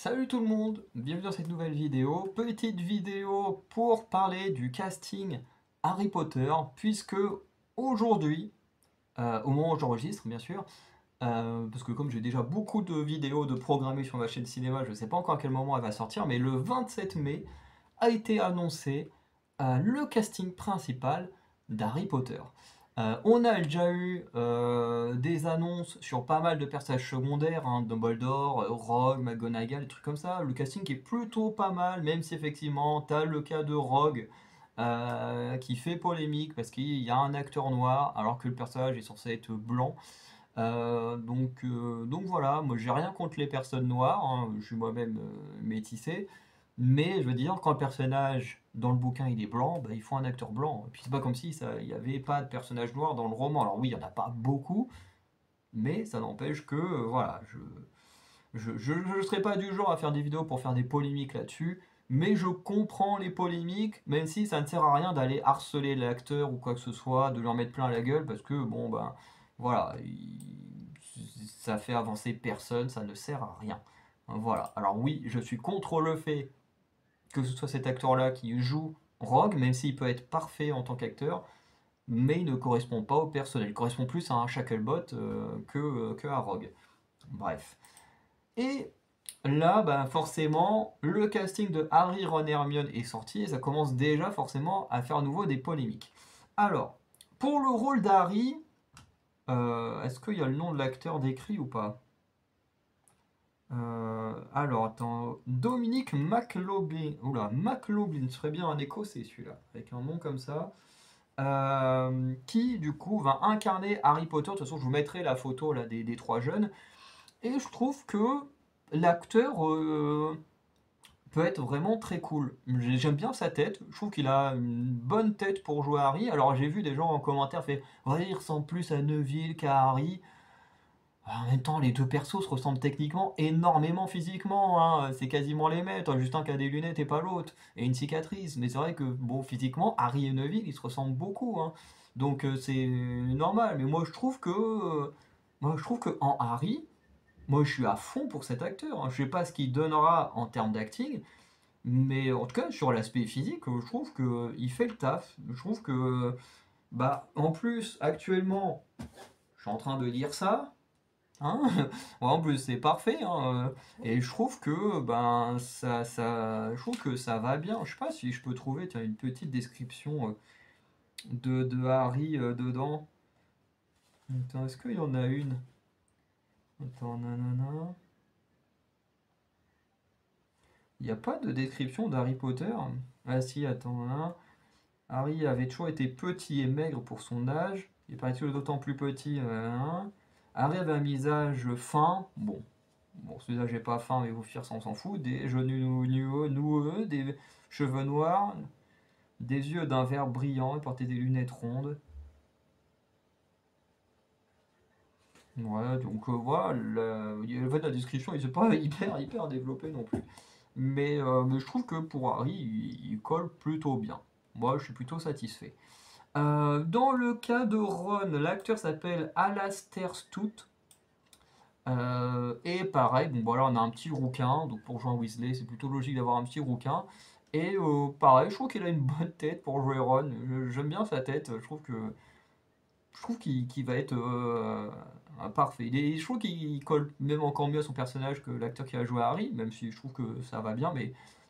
Salut tout le monde, bienvenue dans cette nouvelle vidéo. Petite vidéo pour parler du casting Harry Potter, puisque aujourd'hui, au moment où j'enregistre bien sûr, parce que comme j'ai déjà beaucoup de vidéos de programmées sur ma chaîne cinéma, je ne sais pas encore à quel moment elle va sortir, mais le 27 mai a été annoncé le casting principal d'Harry Potter. On a déjà eu des annonces sur pas mal de personnages secondaires, hein, Dumbledore, Rogue, McGonagall, des trucs comme ça. Le casting est plutôt pas mal, même si effectivement, t'as le cas de Rogue qui fait polémique parce qu'il y a un acteur noir alors que le personnage est censé être blanc. Donc voilà, moi j'ai rien contre les personnes noires, hein, je suis moi-même métissé, mais je veux dire, quand le personnage dans le bouquin il est blanc, bah, il faut un acteur blanc. Et puis c'est pas comme si il n'y avait pas de personnage noir dans le roman. Alors oui, il n'y en a pas beaucoup, mais ça n'empêche que voilà, je serais pas du genre à faire des vidéos pour faire des polémiques là-dessus, mais je comprends les polémiques, même si ça ne sert à rien d'aller harceler l'acteur ou quoi que ce soit, de lui en mettre plein la gueule, parce que bon ben voilà, ça fait avancer personne, ça ne sert à rien. Voilà. Alors oui, je suis contre le fait que ce soit cet acteur-là qui joue Rogue, même s'il peut être parfait en tant qu'acteur, mais il ne correspond pas au personnel. Il correspond plus à un Shacklebot que à Rogue. Bref. Et là, bah, forcément, le casting de Harry, Ron et Hermione est sorti et ça commence déjà forcément à faire à nouveau des polémiques. Alors, pour le rôle d'Harry, est-ce qu'il y a le nom de l'acteur décrit ou pas? Alors, attends, Dominique McLaughlin. Oula, McLaughlin serait bien un écossais celui-là, avec un nom comme ça. Qui du coup va incarner Harry Potter. De toute façon, je vous mettrai la photo là, des trois jeunes. Et je trouve que l'acteur peut être vraiment très cool. J'aime bien sa tête. Je trouve qu'il a une bonne tête pour jouer Harry. Alors, j'ai vu des gens en commentaire faire ouais, il ressemble plus à Neville qu'à Harry. En même temps, les deux persos se ressemblent techniquement énormément physiquement, hein. C'est quasiment les mêmes. T'as juste un qui a des lunettes et pas l'autre. Et une cicatrice. Mais c'est vrai que, bon, physiquement, Harry et Neville, ils se ressemblent beaucoup, hein. Donc c'est normal. Mais moi, je trouve que en Harry, moi, je suis à fond pour cet acteur, hein. Je sais pas ce qu'il donnera en termes d'acting. Mais en tout cas, sur l'aspect physique, je trouve que il fait le taf. Je trouve que, bah, en plus, actuellement, je suis en train de lire ça. Hein. Ouais, en plus, c'est parfait, hein. Et je trouve que ben je trouve que ça va bien. Je sais pas si je peux trouver tiens, une petite description de Harry dedans. Attends, est-ce qu'il y en a une? Attends, nanana. Il n'y a pas de description d'Harry Potter? Ah si, attends, hein. Harry avait toujours été petit et maigre pour son âge. Il paraît-il d'autant plus petit. Hein. Harry avait un visage fin. Bon, celui-là, j'ai pas faim, mais vous firent, ça, on s'en fout. Des genoux noueux, des cheveux noirs, des yeux d'un vert brillant, il portait des lunettes rondes. Ouais, donc voilà, en fait, la description, il n'est pas hyper développé non plus. Mais je trouve que pour Harry, il colle plutôt bien. Moi, je suis plutôt satisfait. Dans le cas de Ron, l'acteur s'appelle Alastair Stout. Et pareil, bon voilà, on a un petit rouquin, donc pour jouer un Weasley, c'est plutôt logique d'avoir un petit rouquin. Et pareil, je trouve qu'il a une bonne tête pour jouer Ron. J'aime bien sa tête, je trouve qu'il va être parfait. Je trouve qu'il colle même encore mieux à son personnage que l'acteur qui a joué Harry, même si je trouve que ça va bien.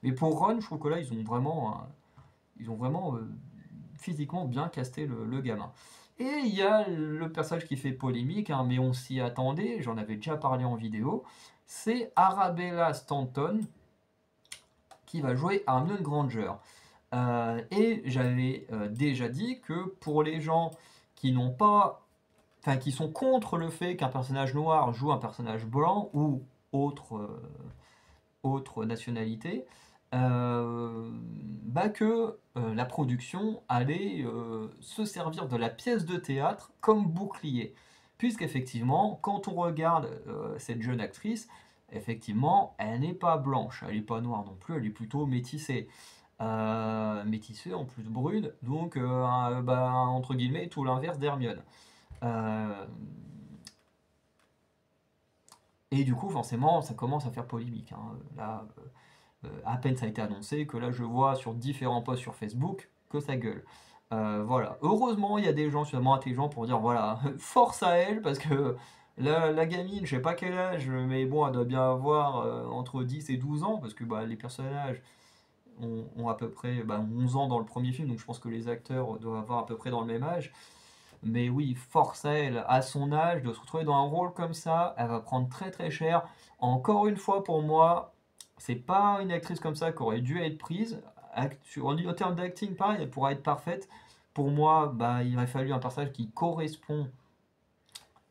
Mais pour Ron, je trouve que là, ils ont vraiment physiquement bien casté le gamin. Et il y a le personnage qui fait polémique, hein, mais on s'y attendait, j'en avais déjà parlé en vidéo, c'est Arabella Stanton qui va jouer Hermione Granger. Et j'avais déjà dit que pour les gens qui n'ont pas, enfin qui sont contre le fait qu'un personnage noir joue un personnage blanc ou autre, autre nationalité, bah que la production allait se servir de la pièce de théâtre comme bouclier. Puisqu'effectivement, quand on regarde cette jeune actrice, effectivement, elle n'est pas blanche, elle n'est pas noire non plus, elle est plutôt métissée. Métissée en plus brune, donc bah, entre guillemets tout l'inverse d'Hermione. Euh, Et du coup, forcément, ça commence à faire polémique, hein. Là, à peine ça a été annoncé que là, je vois sur différents posts sur Facebook que ça gueule. Voilà. Heureusement, il y a des gens suffisamment intelligents pour dire voilà, force à elle, parce que la gamine, je sais pas quel âge, mais bon, elle doit bien avoir entre 10 et 12 ans, parce que bah, les personnages ont à peu près 11 ans dans le premier film, donc je pense que les acteurs doivent avoir à peu près dans le même âge. Mais oui, force à elle, à son âge, de se retrouver dans un rôle comme ça, elle va prendre très très cher. Encore une fois, pour moi, c'est pas une actrice comme ça qui aurait dû être prise. En termes d'acting, pareil, elle pourrait être parfaite. Pour moi, bah, il aurait fallu un personnage qui correspond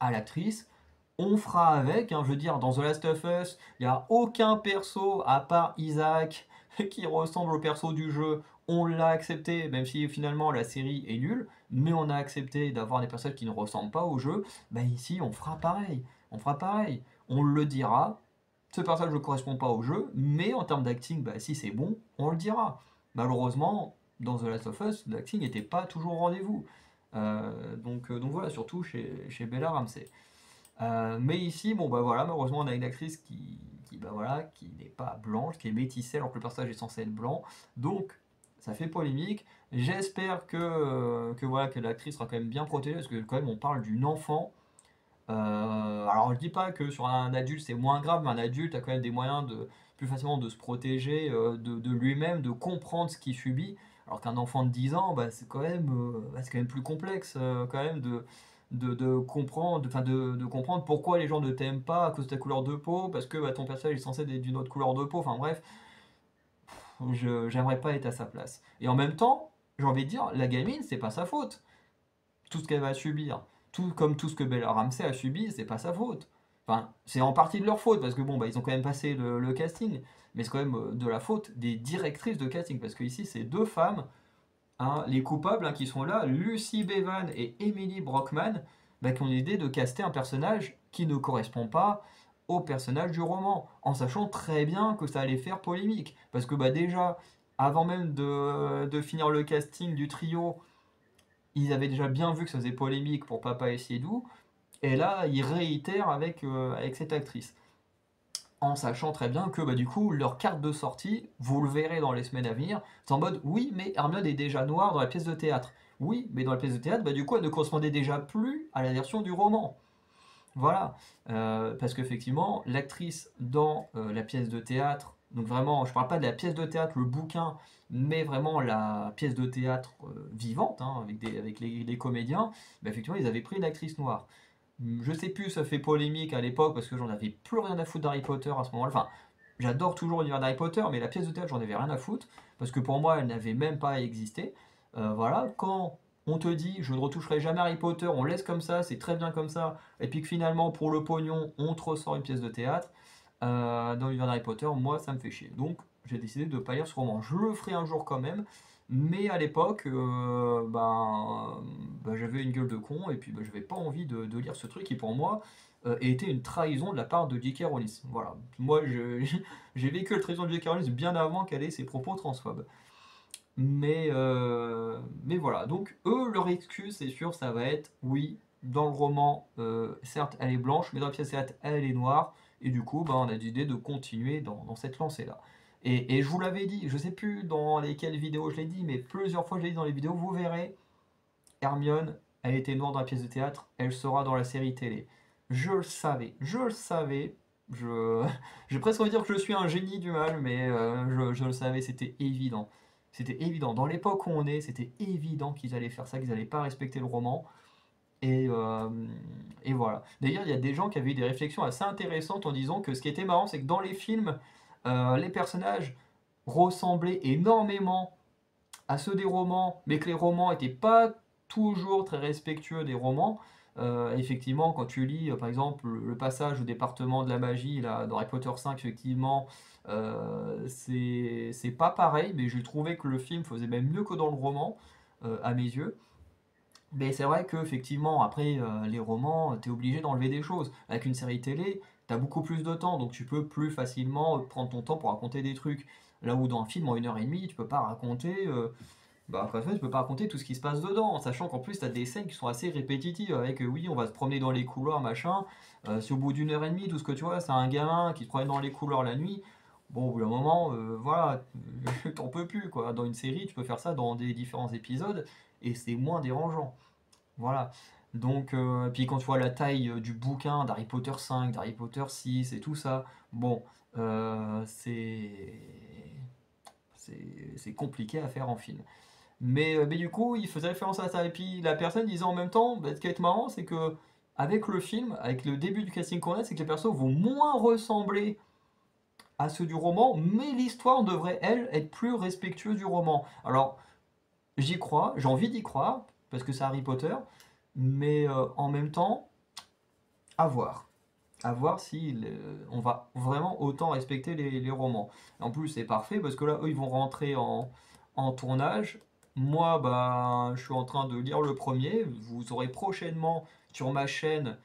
à l'actrice. On fera avec, hein, je veux dire, dans The Last of Us, il n'y a aucun perso à part Isaac qui ressemble au perso du jeu. On l'a accepté, même si finalement la série est nulle, mais on a accepté d'avoir des personnages qui ne ressemblent pas au jeu. Bah ici, on fera pareil. On fera pareil. On le dira. Ce personnage ne correspond pas au jeu, mais en termes d'acting, bah, si c'est bon, on le dira. Malheureusement, dans The Last of Us, l'acting n'était pas toujours au rendez-vous. Donc voilà, surtout chez Bella Ramsey. Mais ici, bon bah voilà, malheureusement on a une actrice bah voilà, qui n'est pas blanche, qui est métissée alors que le personnage est censé être blanc. Donc ça fait polémique. J'espère que voilà, que l'actrice sera quand même bien protégée, parce que quand même on parle d'une enfant. Alors je dis pas que sur un adulte c'est moins grave, mais un adulte a quand même des moyens de plus facilement de se protéger de lui-même, de comprendre ce qu'il subit. Alors qu'un enfant de 10 ans, bah, c'est quand même plus complexe quand même de comprendre, de comprendre pourquoi les gens ne t'aiment pas à cause de ta couleur de peau, parce que bah, ton personnage est censé être d'une autre couleur de peau. Enfin bref, j'aimerais pas être à sa place. Et en même temps, j'ai envie de dire, la gamine, c'est pas sa faute tout ce qu'elle va subir, tout comme tout ce que Bella Ramsey a subi, c'est pas sa faute. Enfin, c'est en partie de leur faute, parce que bon, bah, ils ont quand même passé le casting, mais c'est quand même de la faute des directrices de casting, parce que ici, c'est deux femmes, hein, les coupables qui sont là, Lucy Bevan et Emily Brockman, qui ont l'idée de caster un personnage qui ne correspond pas au personnage du roman, en sachant très bien que ça allait faire polémique. Parce que déjà, avant même de finir le casting du trio, ils avaient déjà bien vu que ça faisait polémique pour Papa et Siedou, et là, ils réitèrent avec cette actrice. En sachant très bien que du coup, leur carte de sortie, vous le verrez dans les semaines à venir, c'est en mode oui, mais Hermione est déjà noire dans la pièce de théâtre. Oui, mais dans la pièce de théâtre, du coup, elle ne correspondait déjà plus à la version du roman. Voilà, parce qu'effectivement, l'actrice dans la pièce de théâtre, donc vraiment, je parle pas de la pièce de théâtre, le bouquin, mais vraiment la pièce de théâtre vivante, hein, avec les comédiens, effectivement, ils avaient pris une actrice noire. Je sais plus, ça fait polémique à l'époque parce que j'en avais plus rien à foutre d'Harry Potter à ce moment-là. Enfin, j'adore toujours l'univers d'Harry Potter, mais la pièce de théâtre, j'en avais rien à foutre parce que pour moi, elle n'avait même pas existé. Voilà, quand on te dit je ne retoucherai jamais Harry Potter, on laisse comme ça, c'est très bien comme ça, et puis que finalement, pour le pognon, on te ressort une pièce de théâtre dans l'univers d'Harry Potter, moi, ça me fait chier. Donc, j'ai décidé de ne pas lire ce roman. Je le ferai un jour quand même, mais à l'époque, j'avais une gueule de con et puis j'avais pas envie de lire ce truc qui pour moi était une trahison de la part de J.K. Rowling. Voilà, moi j'ai vécu la trahison de J.K. Rowling bien avant qu'elle ait ses propos transphobes. Mais voilà, donc eux, leur excuse, c'est sûr, ça va être oui, dans le roman, certes, elle est blanche, mais dans la pièce théâtre, elle est noire, et du coup, on a décidé de continuer dans cette lancée-là. Et je vous l'avais dit, je sais plus dans lesquelles vidéos je l'ai dit, mais plusieurs fois je l'ai dit dans les vidéos, vous verrez, Hermione, elle était noire dans la pièce de théâtre, elle sera dans la série télé. Je le savais, je... j'ai presque envie de dire que je suis un génie du mal, mais je le savais, c'était évident. C'était évident. Dans l'époque où on est, c'était évident qu'ils allaient faire ça, qu'ils n'allaient pas respecter le roman. Et, euh, et voilà. D'ailleurs, il y a des gens qui avaient eu des réflexions assez intéressantes en disant que ce qui était marrant, c'est que dans les films, les personnages ressemblaient énormément à ceux des romans, mais que les romans n'étaient pas toujours très respectueux des romans. Effectivement, quand tu lis, par exemple, le passage au département de la magie là, dans Harry Potter 5, effectivement, c'est pas pareil, mais j'ai trouvé que le film faisait même mieux que dans le roman, à mes yeux. Mais c'est vrai qu'effectivement, après, les romans, tu es obligé d'enlever des choses. Avec une série télé, tu as beaucoup plus de temps, donc tu peux plus facilement prendre ton temps pour raconter des trucs. Là où dans un film, en 1 heure et demie, tu peux pas raconter Bah, encore une fois, tu peux pas raconter tout ce qui se passe dedans, en sachant qu'en plus, tu as des scènes qui sont assez répétitives, avec oui, on va se promener dans les couloirs, machin. Si au bout d'une heure et demie, tout ce que tu vois, c'est un gamin qui se promène dans les couloirs la nuit, bon, au bout d'un moment, voilà, t'en peux plus, quoi. Dans une série, tu peux faire ça dans des différents épisodes, et c'est moins dérangeant. Voilà. Donc, puis quand tu vois la taille du bouquin d'Harry Potter 5, d'Harry Potter 6 et tout ça, bon, c'est compliqué à faire en film. Mais du coup, il faisait référence à ça. Et puis la personne disait en même temps, bah, ce qui est marrant, c'est que avec le film, avec le début du casting qu'on a, c'est que les persos vont moins ressembler à ceux du roman, mais l'histoire devrait, elle, être plus respectueuse du roman. Alors, j'y crois, j'ai envie d'y croire, parce que c'est Harry Potter, mais en même temps, à voir. À voir si on va vraiment autant respecter les romans. En plus, c'est parfait parce que là, eux, ils vont rentrer en tournage. Moi, bah, je suis en train de lire le premier. Vous aurez prochainement sur ma chaîne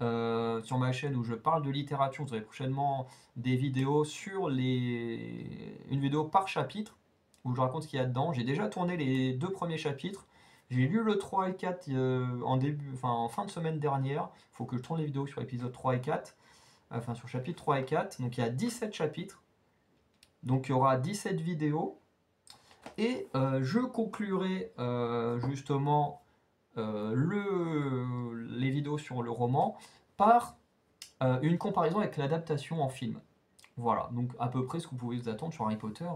où je parle de littérature, vous aurez prochainement des vidéos une vidéo par chapitre où je raconte ce qu'il y a dedans. J'ai déjà tourné les deux premiers chapitres. J'ai lu le 3 et 4 en fin de semaine dernière. Il faut que je tourne les vidéos sur épisode 3 et 4. Enfin, sur chapitre 3 et 4. Donc il y a 17 chapitres. Donc il y aura 17 vidéos. Et je conclurai justement les vidéos sur le roman par une comparaison avec l'adaptation en film. Voilà, donc à peu près ce que vous pouvez vous attendre sur Harry Potter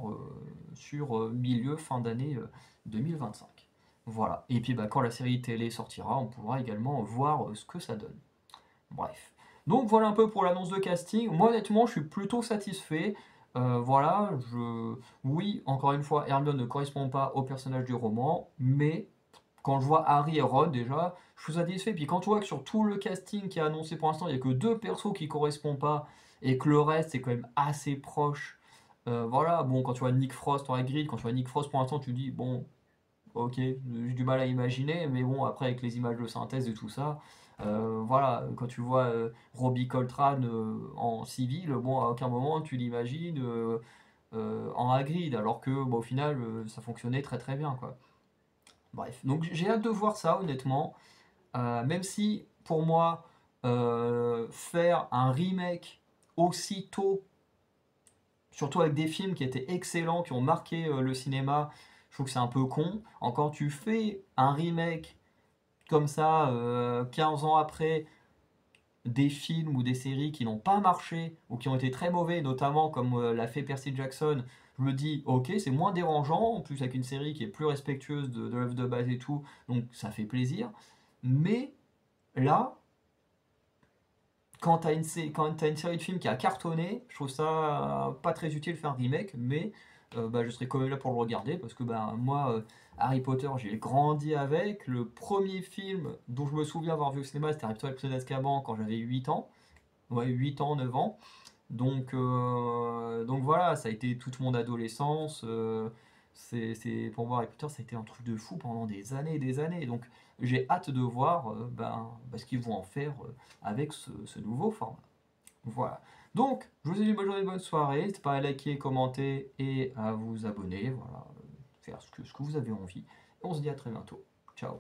sur fin d'année 2025. Voilà, et puis bah, quand la série télé sortira, on pourra également voir ce que ça donne. Bref. Donc voilà un peu pour l'annonce de casting. Moi honnêtement, je suis plutôt satisfait. Voilà, oui, encore une fois, Hermione ne correspond pas au personnage du roman, mais quand je vois Harry et Ron déjà, je suis satisfait. Puis quand tu vois que sur tout le casting qui est annoncé pour l'instant, il n'y a que deux persos qui correspondent pas et que le reste c'est quand même assez proche. Voilà, bon, quand tu vois Nick Frost en Hagrid, quand tu vois Nick Frost pour l'instant, tu dis bon, ok, j'ai du mal à imaginer, mais bon, après avec les images de synthèse et tout ça, voilà, quand tu vois Robbie Coltrane en civil, bon, à aucun moment tu l'imagines en Hagrid, alors que bon, au final, ça fonctionnait très très bien, quoi. Bref, donc j'ai hâte de voir ça, honnêtement. Même si, pour moi, faire un remake aussitôt, surtout avec des films qui étaient excellents, qui ont marqué le cinéma, je trouve que c'est un peu con. Encore, tu fais un remake comme ça, 15 ans après, des films ou des séries qui n'ont pas marché ou qui ont été très mauvais, notamment comme l'a fait Percy Jackson, je me dis, ok, c'est moins dérangeant, en plus avec une série qui est plus respectueuse de l'œuvre de base et tout, donc ça fait plaisir. Mais là, quand t'as une série de films qui a cartonné, je trouve ça pas très utile de faire un remake, mais bah, je serais quand même là pour le regarder parce que bah, moi, Harry Potter, j'ai grandi avec. Le premier film dont je me souviens avoir vu au cinéma, c'était Harry Potter et le Prisonnier d'Azkaban quand j'avais 8 ans. Ouais, 8 ans, 9 ans. Donc voilà, ça a été toute mon adolescence. Pour moi, Harry Potter, ça a été un truc de fou pendant des années et des années. Donc j'ai hâte de voir ce qu'ils vont en faire avec ce nouveau format. Voilà. Donc, je vous souhaite une bonne journée, une bonne soirée. N'hésitez pas à liker, commenter et à vous abonner. Voilà, faire ce que vous avez envie. On se dit à très bientôt. Ciao.